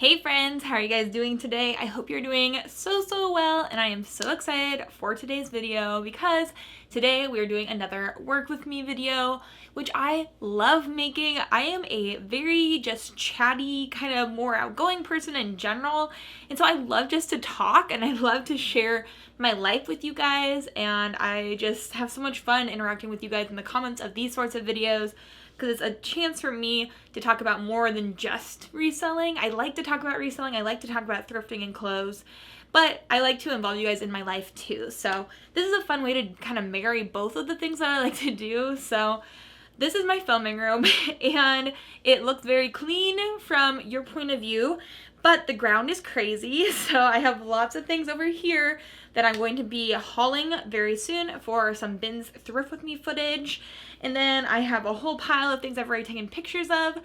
Hey friends, how are you guys doing today? I hope you're doing so well, and I am so excited for today's video because today we are doing another work with me video, which I love making. I am a very just chatty, kind of more outgoing person in general, and so I love just to talk and I love to share my life with you guys, and I just have so much fun interacting with you guys in the comments of these sorts of videos, because it's a chance for me to talk about more than just reselling. I like to talk about reselling, I like to talk about thrifting and clothes, but I like to involve you guys in my life too. So this is a fun way to kind of marry both of the things that I like to do. So this is my filming room and it looks very clean from your point of view, but the ground is crazy. So I have lots of things over here that I'm going to be hauling very soon for some bins thrift with me footage. And then I have a whole pile of things I've already taken pictures of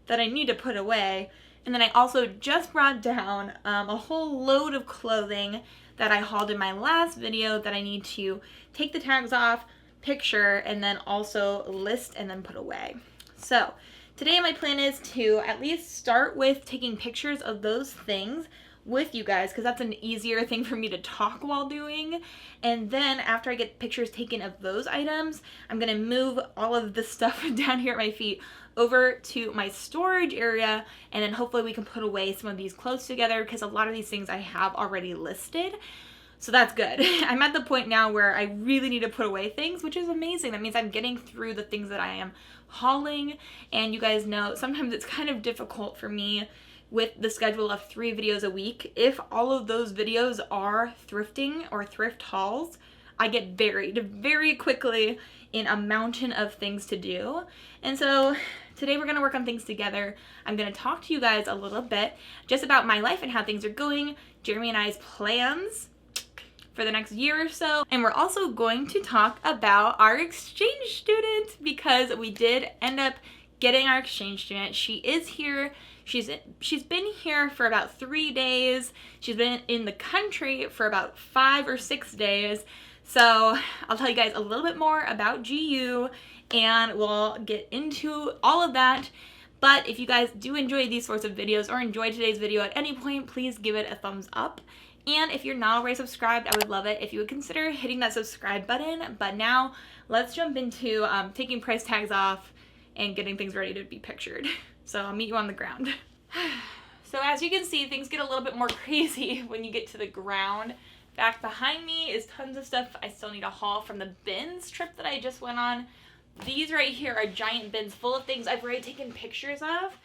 that I need to put away. And then I also just brought down a whole load of clothing that I hauled in my last video that I need to take the tags off, picture, and then also list and then put away. So today my plan is to at least start with taking pictures of those things with you guys, because that's an easier thing for me to talk while doing. And then after I get pictures taken of those items, I'm gonna move all of the stuff down here at my feet over to my storage area, and then hopefully we can put away some of these clothes together, because a lot of these things I have already listed. So that's good. I'm at the point now where I really need to put away things, which is amazing. That means I'm getting through the things that I am hauling. And you guys know sometimes it's kind of difficult for me with the schedule of 3 videos a week. If all of those videos are thrifting or thrift hauls, I get buried very quickly in a mountain of things to do. And so today we're gonna work on things together. I'm gonna talk to you guys a little bit just about my life and how things are going, Jeremy and I's plans for the next year or so. And we're also going to talk about our exchange student, because we did end up getting our exchange student. She is here. She's been here for about 3 days. She's been in the country for about 5 or 6 days. So I'll tell you guys a little bit more about Jiyou, and we'll get into all of that. But if you guys do enjoy these sorts of videos or enjoy today's video at any point, please give it a thumbs up. And if you're not already subscribed, I would love it if you would consider hitting that subscribe button. But now let's jump into taking price tags off and getting things ready to be pictured. So I'll meet you on the ground. So as you can see, things get a little bit more crazy when you get to the ground. Back behind me is tons of stuff I still need to haul from the bins trip that I just went on. These right here are giant bins full of things I've already taken pictures of,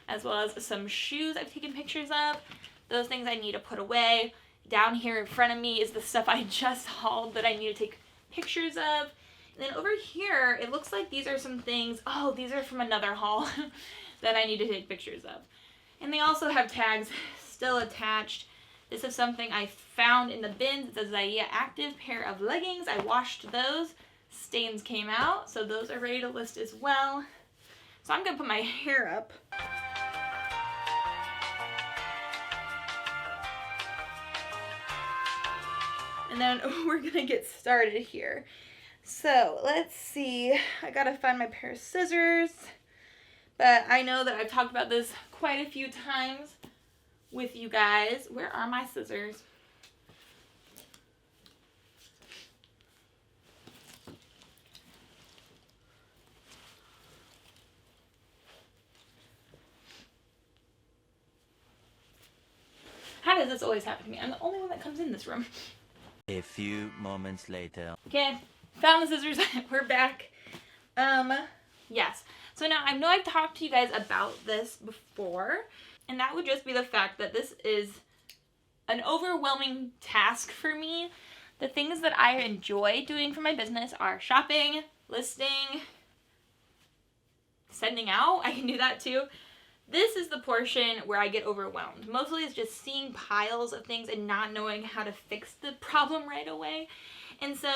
as well as some shoes I've taken pictures of. Those things I need to put away. Down here in front of me is the stuff I just hauled that I need to take pictures of. And then over here, it looks like these are some things, oh, these are from another haul that I need to take pictures of. And they also have tags still attached. This is something I found in the bins. It's a Jiyou active pair of leggings. I washed those. Stains came out, so those are ready to list as well. So I'm gonna put my hair up. And then we're gonna get started here. So let's see, I gotta find my pair of scissors, but I know that I've talked about this quite a few times with you guys. Where are my scissors? How does this always happen to me? I'm the only one that comes in this room. A few moments later. Okay, found the scissors. We're back. Yes. So now I know I've talked to you guys about this before, and that would just be the fact that this is an overwhelming task for me. The things that I enjoy doing for my business are shopping, listing, sending out. I can do that too. This is the portion where I get overwhelmed. Mostly it's just seeing piles of things and not knowing how to fix the problem right away. And so,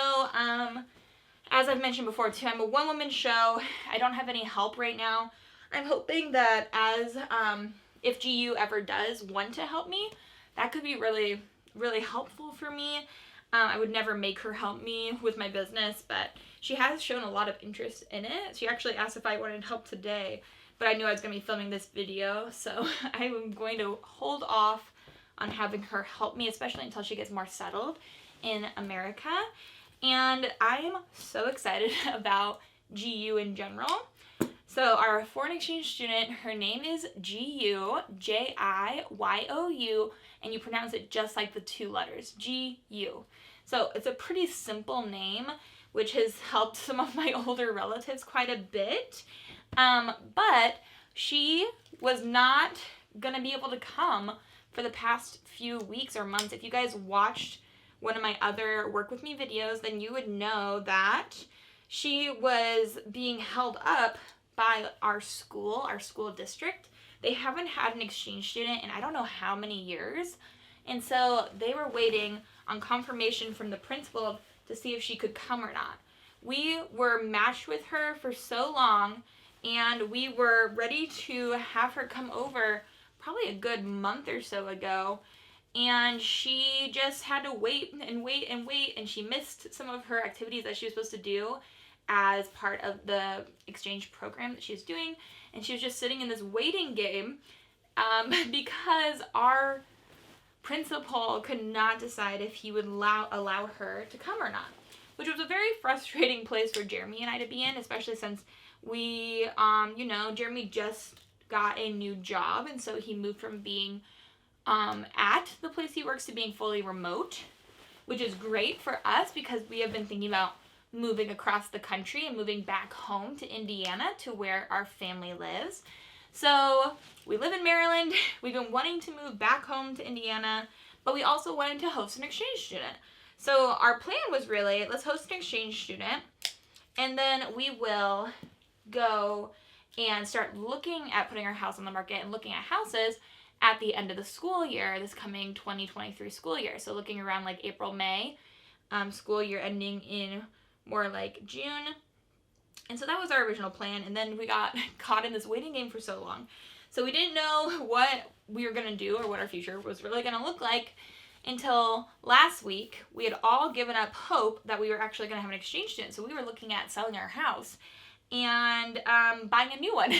as I've mentioned before too, I'm a one-woman show. I don't have any help right now. I'm hoping that if Jiyou ever does want to help me, that could be really, really helpful for me. I would never make her help me with my business, but she has shown a lot of interest in it. She actually asked if I wanted help today, but I knew I was going to be filming this video, so I'm going to hold off on having her help me, especially until she gets more settled in America. And I'm so excited about Jiyou in general. So our foreign exchange student, her name is Jiyou, Jiyou, and you pronounce it just like the two letters, Jiyou. So it's a pretty simple name, which has helped some of my older relatives quite a bit. But she was not going to be able to come for the past few weeks or months. If you guys watched one of my other work with me videos, then you would know that she was being held up by our school district. They haven't had an exchange student in I don't know how many years. And so they were waiting on confirmation from the principal to see if she could come or not. We were matched with her for so long, and we were ready to have her come over probably a good month or so ago. And she just had to wait and wait and wait, and she missed some of her activities that she was supposed to do as part of the exchange program that she was doing, and she was just sitting in this waiting game because our principal could not decide if he would allow her to come or not, which was a very frustrating place for Jeremy and I to be in, especially since we, Jeremy just got a new job, and so he moved from being at the place he works to being fully remote, which is great for us because we have been thinking about moving across the country and moving back home to Indiana to where our family lives. So we live in Maryland. We've been wanting to move back home to Indiana, but we also wanted to host an exchange student. So our plan was really, let's host an exchange student, and then we will go and start looking at putting our house on the market and looking at houses at the end of the school year, this coming 2023 school year. So looking around like April, May, school year ending in more like June. And so that was our original plan, and then we got caught in this waiting game for so long. So we didn't know what we were going to do or what our future was really going to look like until last week. We had all given up hope that we were actually going to have an exchange student. So we were looking at selling our house and buying a new one.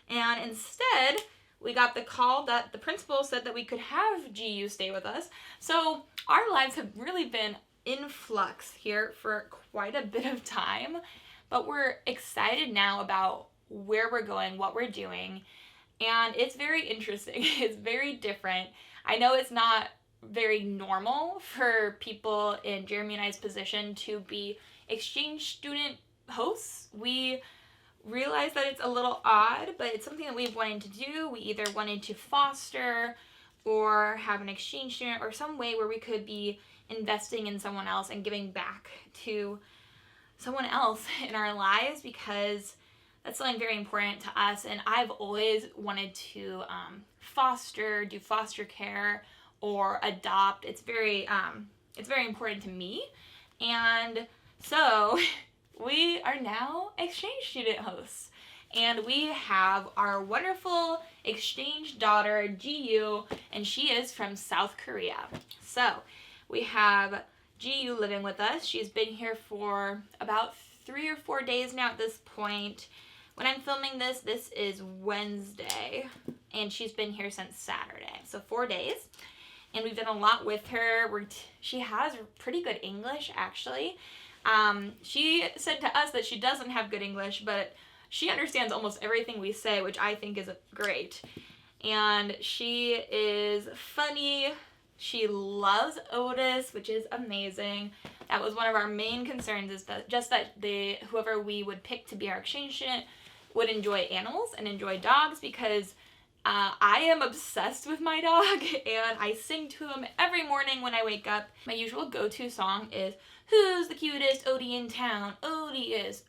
And instead, we got the call that the principal said that we could have Jiyou stay with us. So our lives have really been in flux here for quite a bit of time, but we're excited now about where we're going, what we're doing, and it's very interesting. It's very different. I know it's not very normal for people in Jeremy and I's position to be exchange student hosts. We realize that it's a little odd, but it's something that we've wanted to do. We either wanted to foster or have an exchange student or some way where we could be investing in someone else and giving back to someone else in our lives, because that's something very important to us. And I've always wanted to do foster care or adopt. It's very important to me. And so we are now exchange student hosts. And we have our wonderful exchange daughter, Jiyou, and she is from South Korea. So we have Jiyou living with us. She's been here for about 3 or 4 days now at this point. When I'm filming this, this is Wednesday, and she's been here since Saturday, so 4 days. And we've done a lot with her. She has pretty good English, actually. She said to us that she doesn't have good English, but she understands almost everything we say, which I think is great. And she is funny. She loves Otis, which is amazing. That was one of our main concerns, is that whoever we would pick to be our exchange student would enjoy animals and enjoy dogs, because I am obsessed with my dog and I sing to him every morning when I wake up. My usual go-to song is, "Who's the cutest Odie in town? Odie is,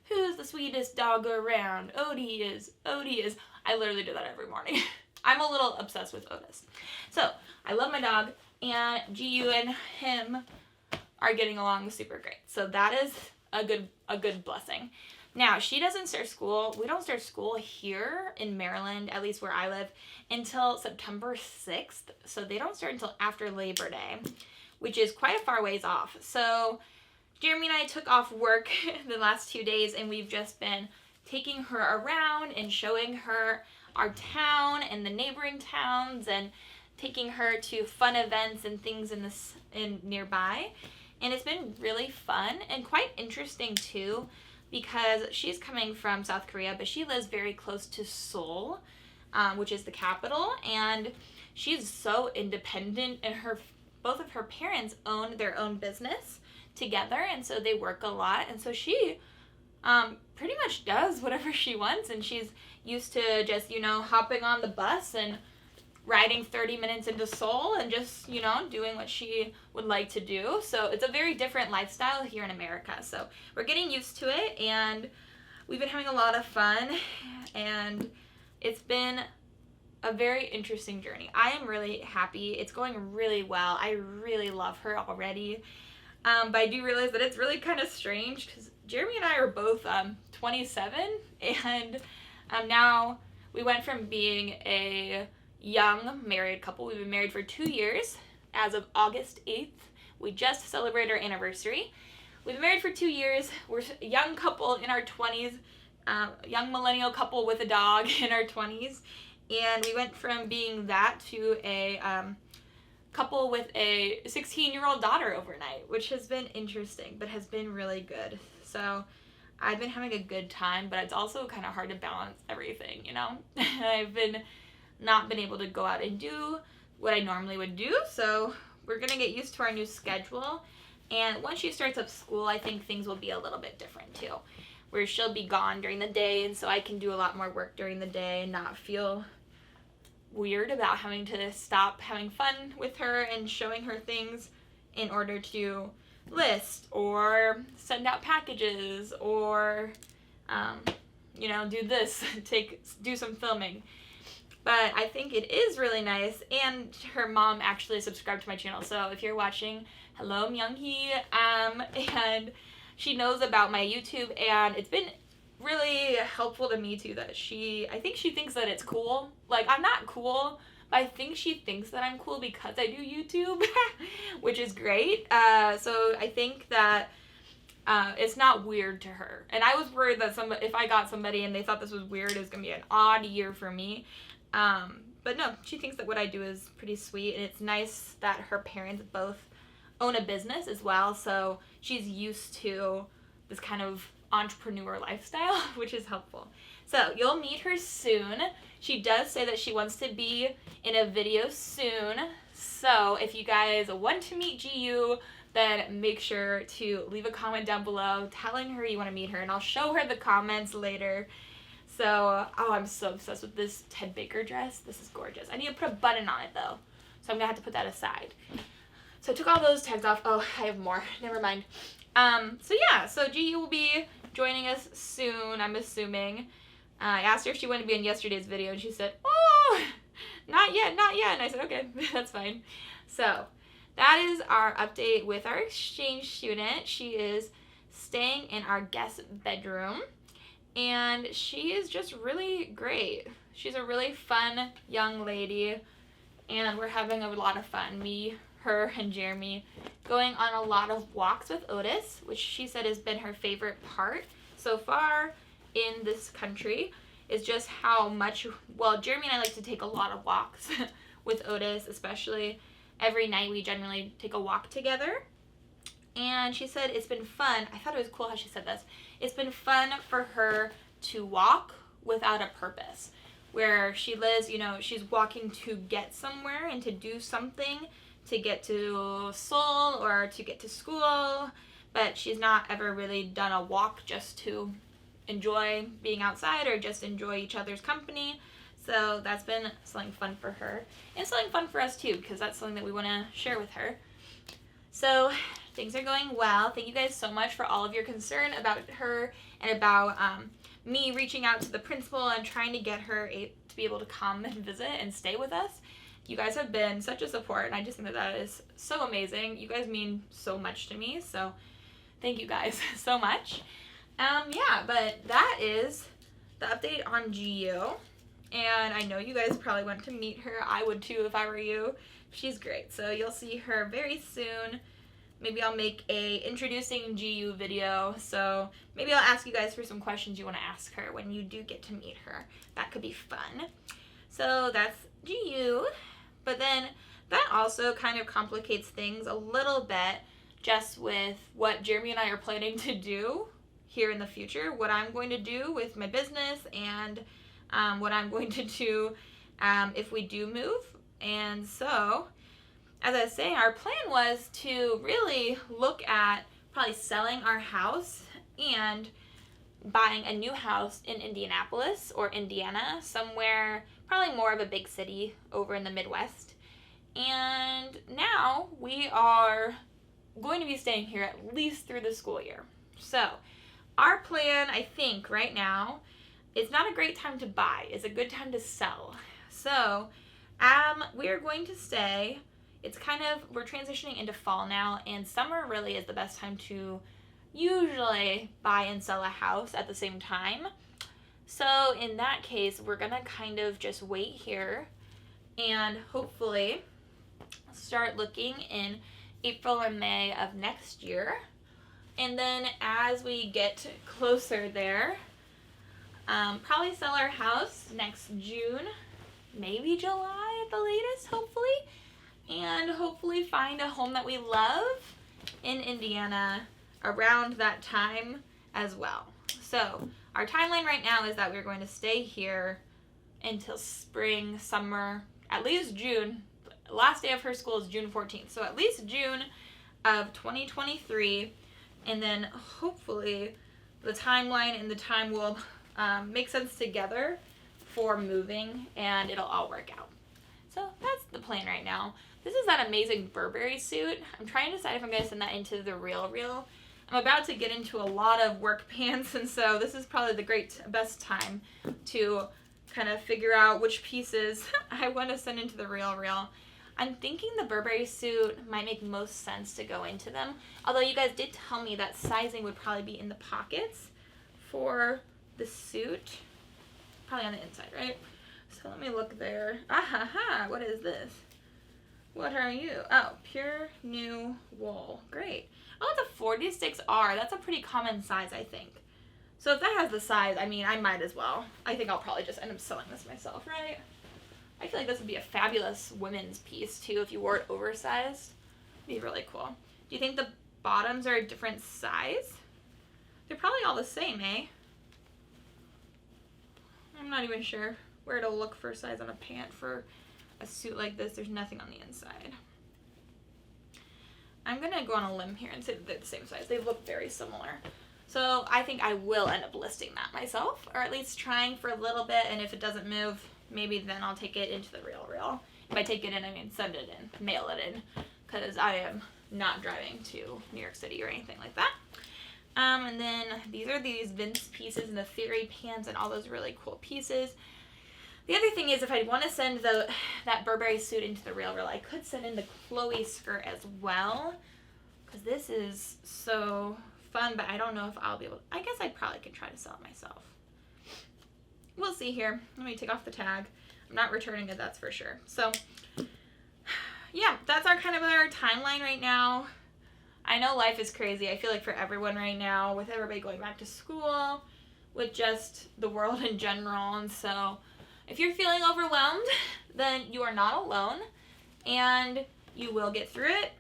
who's the sweetest dog around? Odie is. I literally do that every morning. I'm a little obsessed with Otis. So I love my dog, and Jiyou and him are getting along super great. So that is a good blessing. Now, she doesn't start school. We don't start school here in Maryland, at least where I live, until September 6th. So they don't start until after Labor Day, which is quite a far ways off. So Jeremy and I took off work the last 2 days, and we've just been taking her around and showing her our town and the neighboring towns, and taking her to fun events and things in nearby. And it's been really fun and quite interesting too, because she's coming from South Korea, but she lives very close to Seoul, which is the capital, and she's so independent, and both of her parents own their own business together, and so they work a lot, and so she pretty much does whatever she wants, and she's used to just, hopping on the bus and riding 30 minutes into Seoul and just, doing what she would like to do. So it's a very different lifestyle here in America. So we're getting used to it, and we've been having a lot of fun, and it's been a very interesting journey. I am really happy. It's going really well. I really love her already. But I do realize that it's really kind of strange because Jeremy and I are both 27, and now we went from being a young married couple. We've been married for 2 years. As of August 8th, we just celebrated our anniversary. We've been married for 2 years. We're a young couple in our 20s, young millennial couple with a dog in our 20s. And we went from being that to a couple with a 16-year-old daughter overnight, which has been interesting, but has been really good. So I've been having a good time, but it's also kind of hard to balance everything, I've not been able to go out and do what I normally would do, so we're going to get used to our new schedule. And once she starts up school, I think things will be a little bit different too, where she'll be gone during the day, and so I can do a lot more work during the day and not feel weird about having to stop having fun with her and showing her things in order to list or send out packages or do this, do some filming. But I think it is really nice, and her mom actually subscribed to my channel, so if you're watching, hello Myung-hee, and she knows about my YouTube, and it's been really helpful to me too that I think she thinks that it's cool. Like, I'm not cool, but I think she thinks that I'm cool because I do YouTube, which is great. So I think that it's not weird to her. And I was worried that if I got somebody and they thought this was weird, it was going to be an odd year for me. But no, she thinks that what I do is pretty sweet, and it's nice that her parents both own a business as well, so she's used to this kind of entrepreneur lifestyle, which is helpful. So you'll meet her soon. She does say that she wants to be in a video soon, so if you guys want to meet Jiyou, then make sure to leave a comment down below telling her you want to meet her, and I'll show her the comments later. So, I'm so obsessed with this Ted Baker dress. This is gorgeous. I need to put a button on it though, so I'm gonna have to put that aside. So I took all those tags off. Oh, I have more. Never mind. So Jiyou will be joining us soon, I'm assuming. I asked her if she wanted to be in yesterday's video, and she said, oh, not yet. And I said, okay, that's fine. So that is our update with our exchange student. She is staying in our guest bedroom, and she is just really great. She's a really fun young lady, and we're having a lot of fun. Me, her, and Jeremy going on a lot of walks with Otis, which she said has been her favorite part so far in this country, is just how much, Jeremy and I like to take a lot of walks with Otis, especially every night we generally take a walk together. And she said it's been fun. I thought it was cool how she said this. It's been fun for her to walk without a purpose. Where she lives, she's walking to get somewhere and to do something, to get to Seoul or to get to school, but she's not ever really done a walk just to enjoy being outside or just enjoy each other's company. So that's been something fun for her, and something fun for us too, because that's something that we want to share with her. So things are going well. Thank you guys so much for all of your concern about her and about me reaching out to the principal and trying to get her to be able to come and visit and stay with us. You guys have been such a support, and I just think that is so amazing. You guys mean so much to me, so thank you guys so much. But that is the update on Jiyou, and I know you guys probably want to meet her. I would too if I were you. She's great, so you'll see her very soon. maybe I'll make a introducing Jiyou video. So maybe I'll ask you guys for some questions you want to ask her when you do get to meet her. That could be fun. So that's Jiyou. But then that also kind of complicates things a little bit just with what Jeremy and I are planning to do here in the future, what I'm going to do with my business, and what I'm going to do if we do move. And so, as I was saying, our plan was to really look at probably selling our house and buying a new house in Indianapolis or Indiana, somewhere probably more of a big city over in the Midwest. And now we are going to be staying here at least through the school year. So our plan, I think, right now, is not a great time to buy. It's a good time to sell. So we are going to stay. It's kind of, we're transitioning into fall now, and summer really is the best time to usually buy and sell a house at the same time. So in that case, we're gonna kind of just wait here and hopefully start looking in April or May of next year. And then as we get closer there, probably sell our house next June, maybe July at the latest, hopefully. And hopefully find a home that we love in Indiana around that time as well. So our timeline right now is that we're going to stay here until spring, summer, at least June. Last day of her school is June 14th. So at least June of 2023. And then hopefully the timeline and the time will make sense together for moving, and it'll all work out. So that's the plan right now. This is that amazing Burberry suit. I'm trying to decide if I'm going to send that into the RealReal. I'm about to get into a lot of work pants, and so this is probably the best time to kind of figure out which pieces I want to send into the RealReal. I'm thinking the Burberry suit might make most sense to go into them. Although you guys did tell me that sizing would probably be in the pockets for the suit. Probably on the inside, right? So let me look there. What is this? What are you? Oh, pure new wool. Great. Oh, it's a 46R. That's a pretty common size, I think. So if that has the size, I mean, I might as well. I think I'll probably just end up selling this myself, right? I feel like this would be a fabulous women's piece, too, if you wore it oversized. It'd be really cool. Do you think the bottoms are a different size? They're probably all the same, eh? I'm not even sure where to look for size on a pant for a suit like this. There's nothing on the inside. I'm going to go on a limb here and say that they're the same size. They look very similar. So I think I will end up listing that myself, or at least trying for a little bit, and if it doesn't move, maybe then I'll take it into the RealReal. If I take it in, I mean send it in, mail it in, because I am not driving to New York City or anything like that. And then these are these Vince pieces and the Theory pants and all those really cool pieces. The other thing is, if I want to send that Burberry suit into the RealReal, I could send in the Chloe skirt as well, because this is so fun, but I don't know if I'll be able to. I guess I probably could try to sell it myself. We'll see here. Let me take off the tag. I'm not returning it, that's for sure. So, yeah, that's our kind of our timeline right now. I know life is crazy. I feel like for everyone right now, with everybody going back to school, with just the world in general. And so if you're feeling overwhelmed, then you are not alone, and you will get through it.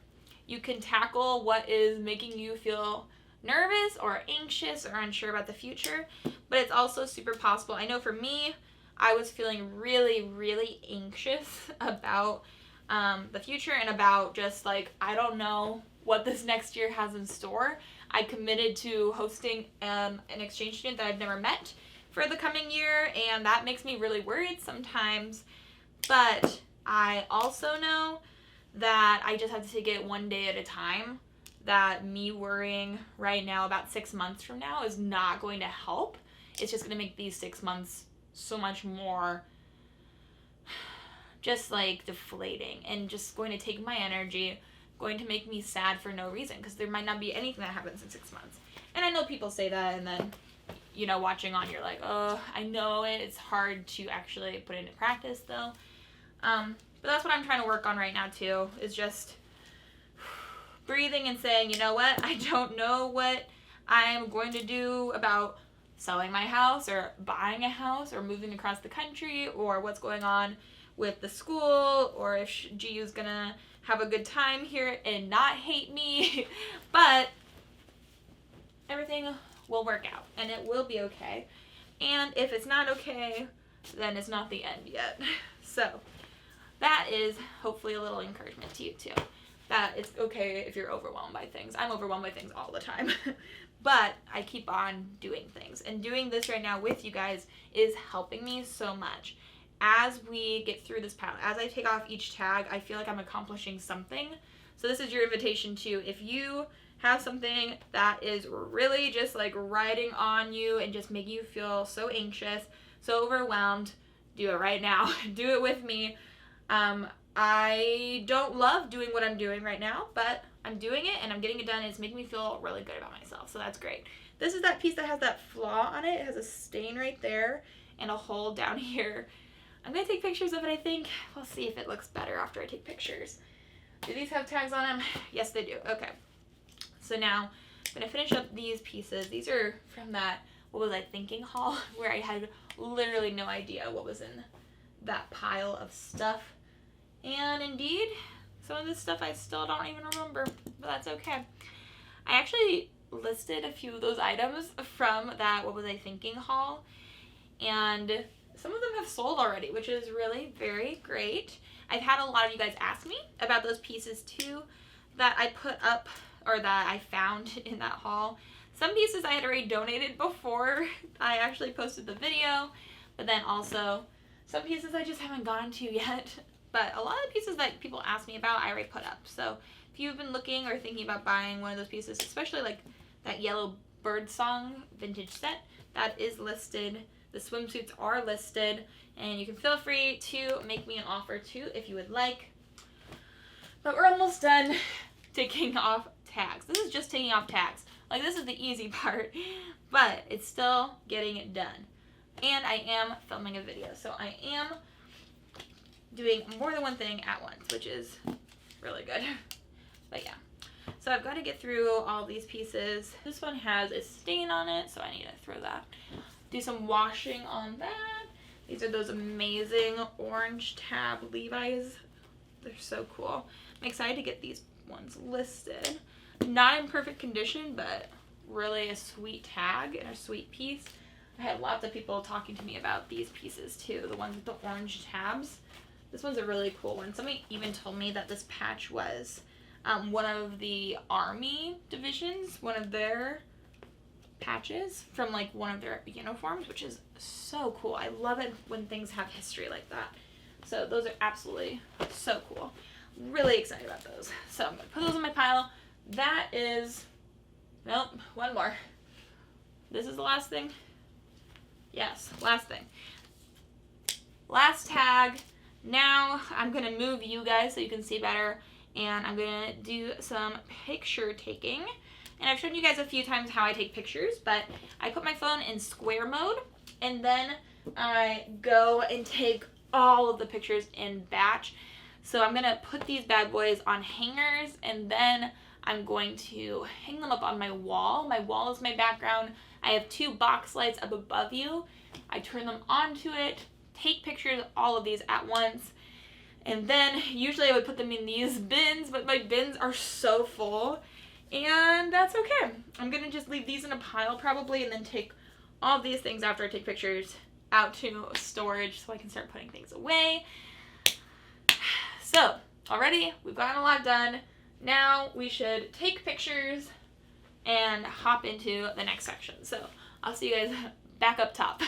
You can tackle what is making you feel nervous or anxious or unsure about the future, but it's also super possible. I know for me, I was feeling really, really anxious about the future and about just like, I don't know what this next year has in store. I committed to hosting an exchange student that I've never met for the coming year, and that makes me really worried sometimes. But I also know that I just have to take it one day at a time, that me worrying right now about 6 months from now is not going to help. It's just going to make these 6 months so much more just like deflating and just going to take my energy, going to make me sad for no reason, because there might not be anything that happens in 6 months. And I know people say that, and then, you know, watching on, you're like, oh, I know it. It's hard to actually put it into practice, though. But that's what I'm trying to work on right now, too, is just breathing and saying, you know what, I don't know what I'm going to do about selling my house or buying a house or moving across the country or what's going on with the school or if Jiyou's gonna have a good time here and not hate me. But everything will work out and it will be okay. And if it's not okay, then it's not the end yet. So that is hopefully a little encouragement to you too. That it's okay if you're overwhelmed by things. I'm overwhelmed by things all the time. But I keep on doing things. And doing this right now with you guys is helping me so much. As we get through this pile, as I take off each tag, I feel like I'm accomplishing something. So this is your invitation to, if you have something that is really just like riding on you and just making you feel so anxious, so overwhelmed, do it right now. Do it with me. I don't love doing what I'm doing right now, but I'm doing it and I'm getting it done and it's making me feel really good about myself. So that's great. This is that piece that has that flaw on it. It has a stain right there and a hole down here. I'm going to take pictures of it, I think. We'll see if it looks better after I take pictures. Do these have tags on them? Yes, they do. Okay. So now I'm going to finish up these pieces. These are from that, what was I thinking haul, where I had literally no idea what was in that pile of stuff. And indeed, some of this stuff I still don't even remember, but that's okay. I actually listed a few of those items from that what was I thinking haul, and some of them have sold already, which is really very great. I've had a lot of you guys ask me about those pieces too that I put up or that I found in that haul. Some pieces I had already donated before I actually posted the video, but then also some pieces I just haven't gotten to yet. But a lot of the pieces that people ask me about, I already put up. So if you've been looking or thinking about buying one of those pieces, especially like that yellow bird song vintage set, that is listed. The swimsuits are listed, and you can feel free to make me an offer too if you would like. But we're almost done taking off tags. This is just taking off tags. Like, this is the easy part, but it's still getting it done. And I am filming a video, so I am doing more than one thing at once, which is really good. But yeah, so I've got to get through all these pieces. This one has a stain on it, so I need to throw that. Do some washing on that. These are those amazing orange tab Levi's. They're so cool. I'm excited to get these ones listed. Not in perfect condition, but really a sweet tag and a sweet piece. I had lots of people talking to me about these pieces too, the ones with the orange tabs. This one's a really cool one. Somebody even told me that this patch was one of the Army divisions, one of their patches from like one of their uniforms, which is so cool. I love it when things have history like that. So those are absolutely so cool. Really excited about those. So I'm going to put those in my pile. That is, nope, one more. This is the last thing. Yes, last thing. Last tag. Now I'm going to move you guys so you can see better, and I'm going to do some picture taking. And I've shown you guys a few times how I take pictures, but I put my phone in square mode, and then I go and take all of the pictures in batch. So I'm going to put these bad boys on hangers, and then I'm going to hang them up on my wall. My wall is my background. I have 2 box lights up above you. I turn them onto it, take pictures of all of these at once, and then usually I would put them in these bins, but my bins are so full, and that's okay. I'm gonna just leave these in a pile probably, and then take all of these things after I take pictures out to storage so I can start putting things away. So already we've gotten a lot done. Now we should take pictures and hop into the next section. So I'll see you guys back up top.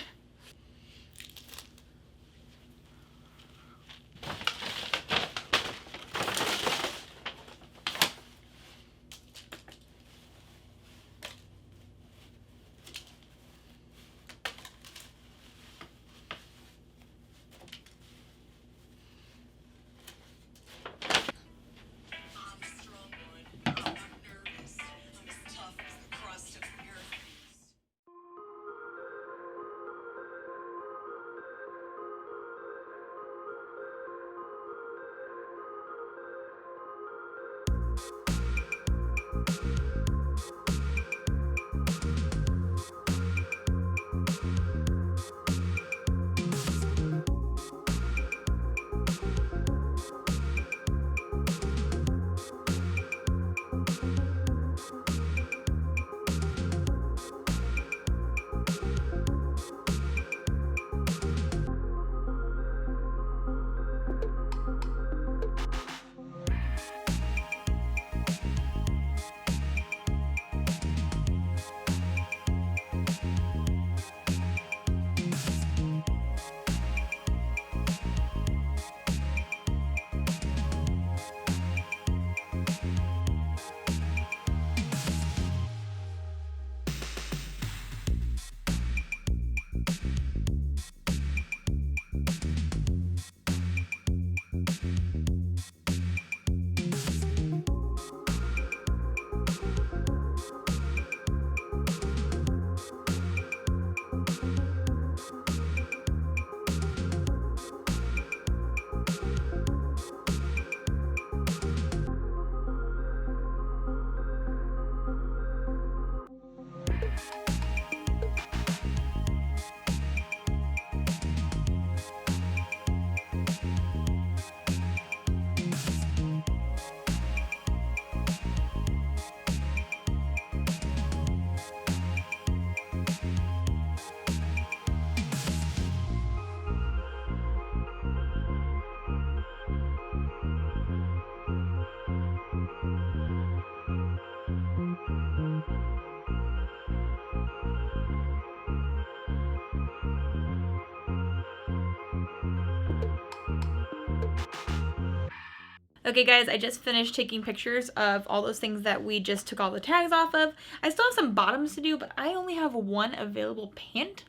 Okay guys, I just finished taking pictures of all those things that we just took all the tags off of. I still have some bottoms to do, but I only have one available pant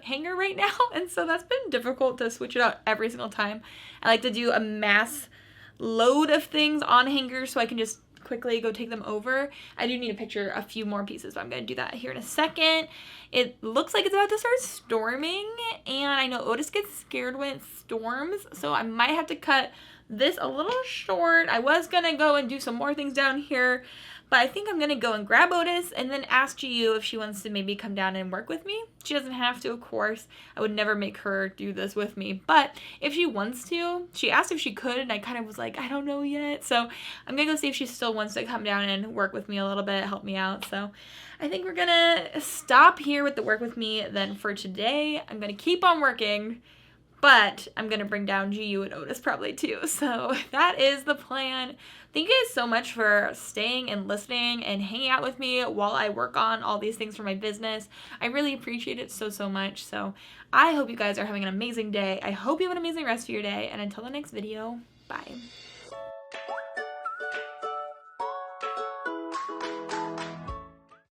hanger right now, and so that's been difficult to switch it out every single time. I like to do a mass load of things on hangers so I can just quickly go take them over. I do need to picture a few more pieces, but I'm going to do that here in a second. It looks like it's about to start storming, and I know Otis gets scared when it storms, so I might have to cut this a little short. I was going to go and do some more things down here, but I think I'm going to go and grab Otis and then ask Jiyou if she wants to maybe come down and work with me. She doesn't have to, of course. I would never make her do this with me, but if she wants to, she asked if she could, and I kind of was like, I don't know yet. So I'm going to go see if she still wants to come down and work with me a little bit, help me out. So I think we're going to stop here with the work with me then for today. I'm going to keep on working, but I'm going to bring down Jiyou and Otis probably too. So that is the plan. Thank you guys so much for staying and listening and hanging out with me while I work on all these things for my business. I really appreciate it so, so much. So I hope you guys are having an amazing day. I hope you have an amazing rest of your day. And until the next video, bye.